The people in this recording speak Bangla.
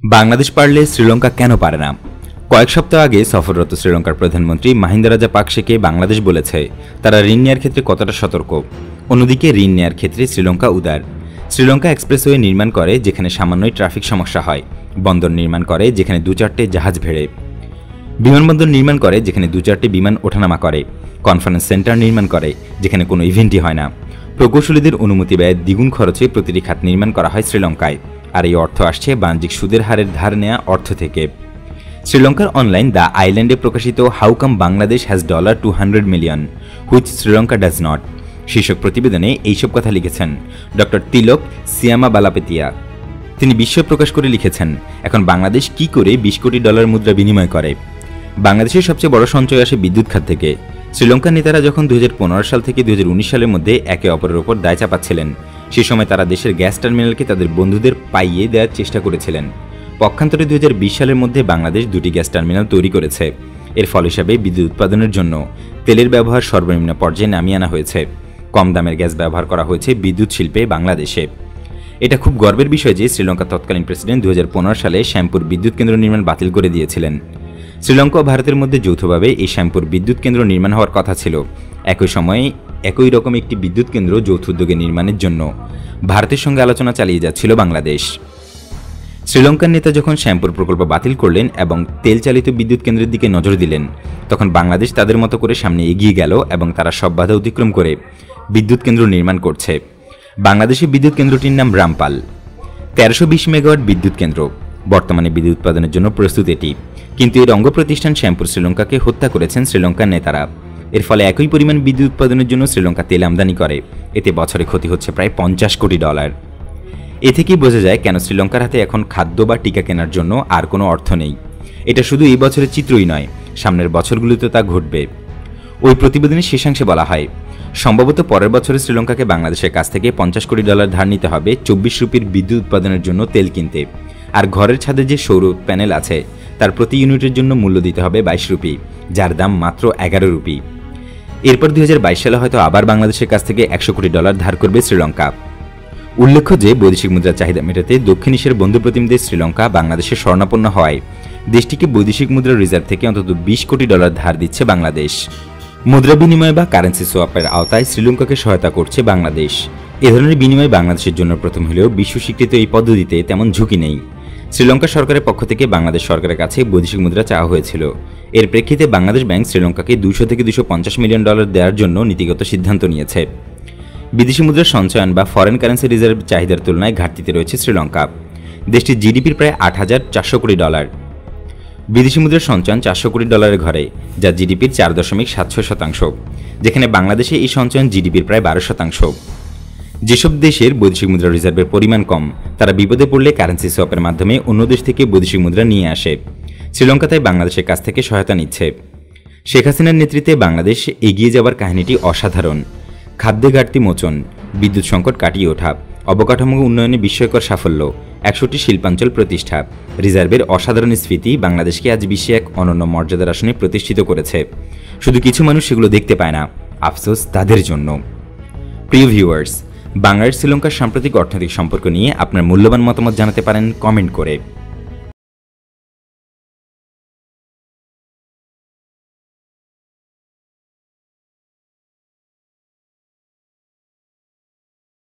বাংলাদেশ পারলে শ্রীলঙ্কা কেন পারে না? কয়েক সপ্তাহ আগে সফররত শ্রীলঙ্কার প্রধানমন্ত্রী মাহিন্দা রাজাপাকসেকে বাংলাদেশ বলেছে তারা ঋণ নেয়ার ক্ষেত্রে কতটা সতর্ক। অন্যদিকে ঋণ নেয়ার ক্ষেত্রে শ্রীলঙ্কা উদার। শ্রীলঙ্কা এক্সপ্রেসওয়ে নির্মাণ করে যেখানে সামান্যই ট্রাফিক সমস্যা হয়, বন্দর নির্মাণ করে যেখানে 2-4টে জাহাজ ভেড়ে, বিমানবন্দর নির্মাণ করে যেখানে 2-4টে বিমান ওঠানামা করে, কনফারেন্স সেন্টার নির্মাণ করে যেখানে কোনো ইভেন্টই হয় না। প্রকৌশলীদের অনুমতি ব্যয় দ্বিগুণ খরচে প্রতিটি খাত নির্মাণ করা হয় শ্রীলঙ্কায়, আর এই অর্থ আসছে বাণিজ্যিক সুদের হারের ধার নেওয়া অর্থ থেকে। শ্রীলঙ্কার অনলাইন দ্য আইল্যান্ডে প্রকাশিত how come Bangladesh has $200 million which Sri Lanka does not শীর্ষক প্রতিবেদনে এইসব কথা লিখেছেন ডক্টর তিলক সিয়ামাবালাপেতিয়া। তিনি বিস্ময় প্রকাশ করে লিখেছেন, এখন বাংলাদেশ কি করে $20 কোটি মুদ্রা বিনিময় করে। বাংলাদেশের সবচেয়ে বড় সঞ্চয় আসে বিদ্যুৎ খাত থেকে। শ্রীলঙ্কার নেতারা যখন 2015 সাল থেকে 2019 সালের মধ্যে একে অপরের ওপর দায় চাপাচ্ছিলেন, সে সময় তারা দেশের গ্যাস টার্মিনালকে তাদের বন্ধুদের পাইয়ে দেওয়ার চেষ্টা করেছিলেন। পক্ষান্তরে 2020 সালের মধ্যে বাংলাদেশ 2টি গ্যাস টার্মিনাল তৈরি করেছে। এর ফল হিসাবে বিদ্যুৎ উৎপাদনের জন্য তেলের ব্যবহার সর্বনিম্ন পর্যায়ে নামিয়ে আনা হয়েছে। কম দামের গ্যাস ব্যবহার করা হয়েছে বিদ্যুৎ শিল্পে বাংলাদেশে। এটা খুব গর্বের বিষয় যে শ্রীলঙ্কার তৎকালীন প্রেসিডেন্ট 2015 সালে শ্যামপুর বিদ্যুৎ কেন্দ্র নির্মাণ বাতিল করে দিয়েছিলেন। শ্রীলঙ্কা ও ভারতের মধ্যে যৌথভাবে এই শ্যামপুর বিদ্যুৎ কেন্দ্র নির্মাণ হওয়ার কথা ছিল। একই সময়ে একই রকম একটি বিদ্যুৎ কেন্দ্র যৌথ উদ্যোগে নির্মাণের জন্য ভারতের সঙ্গে আলোচনা চালিয়ে যাচ্ছিল বাংলাদেশ। শ্রীলঙ্কার নেতা যখন শ্যামপুর প্রকল্প বাতিল করলেন এবং তেল চালিত বিদ্যুৎ কেন্দ্রের দিকে নজর দিলেন, তখন বাংলাদেশ তাদের মতো করে সামনে এগিয়ে গেল এবং তারা সব বাধা অতিক্রম করে বিদ্যুৎ কেন্দ্র নির্মাণ করছে। বাংলাদেশের বিদ্যুৎ কেন্দ্রটির নাম রামপাল। 1320 মেগাওয়াট বিদ্যুৎ কেন্দ্র। বর্তমানে বিদ্যুৎ উৎপাদনের জন্য প্রস্তুত এটি, কিন্তু এর অঙ্গ প্রতিষ্ঠান শ্যামপুর শ্রীলঙ্কাকে হত্যা করেছেন শ্রীলঙ্কার নেতারা। এর ফলে একই পরিমাণ বিদ্যুৎ উৎপাদনের জন্য শ্রীলঙ্কা তেল আমদানি করে। এতে বছরে ক্ষতি হচ্ছে প্রায় $50 কোটি। এ থেকেই বোঝা যায় কেন শ্রীলঙ্কার হাতে এখন খাদ্য বা টিকা কেনার জন্য আর কোনো অর্থ নেই। এটা শুধু এই বছরের চিত্রই নয়, সামনের বছরগুলোতে তা ঘটবে। ওই প্রতিবেদনের শেষাংশে বলা হয়, সম্ভবত পরের বছরে শ্রীলঙ্কাকে বাংলাদেশের কাছ থেকে $50 কোটি ধার নিতে হবে 24 রুপির বিদ্যুৎ উৎপাদনের জন্য তেল কিনতে, আর ঘরের ছাদে যে সৌর প্যানেল আছে তার প্রতি ইউনিটের জন্য মূল্য দিতে হবে 22 রুপি, যার দাম মাত্র 11 রুপি। এরপর 2022 সালে হয়তো আবার বাংলাদেশের কাছ থেকে $100 কোটি ধার করবে শ্রীলঙ্কা। উল্লেখ্য যে বৈদেশিক মুদ্রার চাহিদা মেটাতে দক্ষিণ এশিয়ার বন্ধু প্রতিম দেশ শ্রীলঙ্কা বাংলাদেশের স্বর্ণাপন্ন হওয়ায় দেশটিকে বৈদেশিক মুদ্রার রিজার্ভ থেকে অন্তত $20 কোটি ধার দিচ্ছে বাংলাদেশ। মুদ্রা বিনিময় বা কারেন্সি সোয়াপের আওতায় শ্রীলঙ্কাকে সহায়তা করছে বাংলাদেশ। এ ধরনের বিনিময় বাংলাদেশের জন্য প্রথম হলেও বিশ্ব স্বীকৃত এই পদ্ধতিতে তেমন ঝুঁকি নেই। শ্রীলঙ্কা সরকারের পক্ষ থেকে বাংলাদেশ সরকারের কাছে বৈদেশিক মুদ্রা চাওয়া হয়েছিল। এর প্রেক্ষিতে বাংলাদেশ ব্যাংক শ্রীলঙ্কাকে $200 থেকে $250 মিলিয়ন দেওয়ার জন্য নীতিগত সিদ্ধান্ত নিয়েছে। বিদেশি মুদ্রার সঞ্চয়ন বা ফরেন কারেন্সি রিজার্ভ চাহিদার তুলনায় ঘাটতিতে রয়েছে শ্রীলঙ্কা। দেশটির জিডিপির প্রায় $8,400 কোটি। বিদেশি মুদ্রার সঞ্চয়ন $400 কোটি ঘরে, যা জিডিপির 4.76%, যেখানে বাংলাদেশে এই সঞ্চয়ন জিডিপির প্রায় 12%। যেসব দেশের বৈদেশিক মুদ্রা রিজার্ভের পরিমাণ কম, তারা বিপদে পড়লে কারেন্সি সোয়াপের মাধ্যমে অন্য দেশ থেকে বৈদেশিক মুদ্রা নিয়ে আসে। শ্রীলঙ্কা তাই বাংলাদেশের কাছ থেকে সহায়তা নিচ্ছে। শেখ হাসিনার নেতৃত্বে বাংলাদেশ এগিয়ে যাওয়ার কাহিনীটি অসাধারণ। খাদ্যে ঘাটতি মোচন, বিদ্যুৎ সংকট কাটিয়ে ওঠা, অবকাঠামো উন্নয়নে বিস্ময়কর সাফল্য, 100টি শিল্পাঞ্চল প্রতিষ্ঠা, রিজার্ভের অসাধারণ স্ফীতি বাংলাদেশকে আজ বিশ্বে এক অনন্য মর্যাদার আসনে প্রতিষ্ঠিত করেছে। শুধু কিছু মানুষ সেগুলো দেখতে পায় না, আফসোস তাদের জন্য। প্রিয় ভিউয়ার্স, বাংলাদেশ শ্রীলঙ্কার সাম্প্রতিক অর্থনৈতিক সম্পর্ক নিয়ে আপনার মূল্যবান মতামত জানাতে পারেন কমেন্ট করে।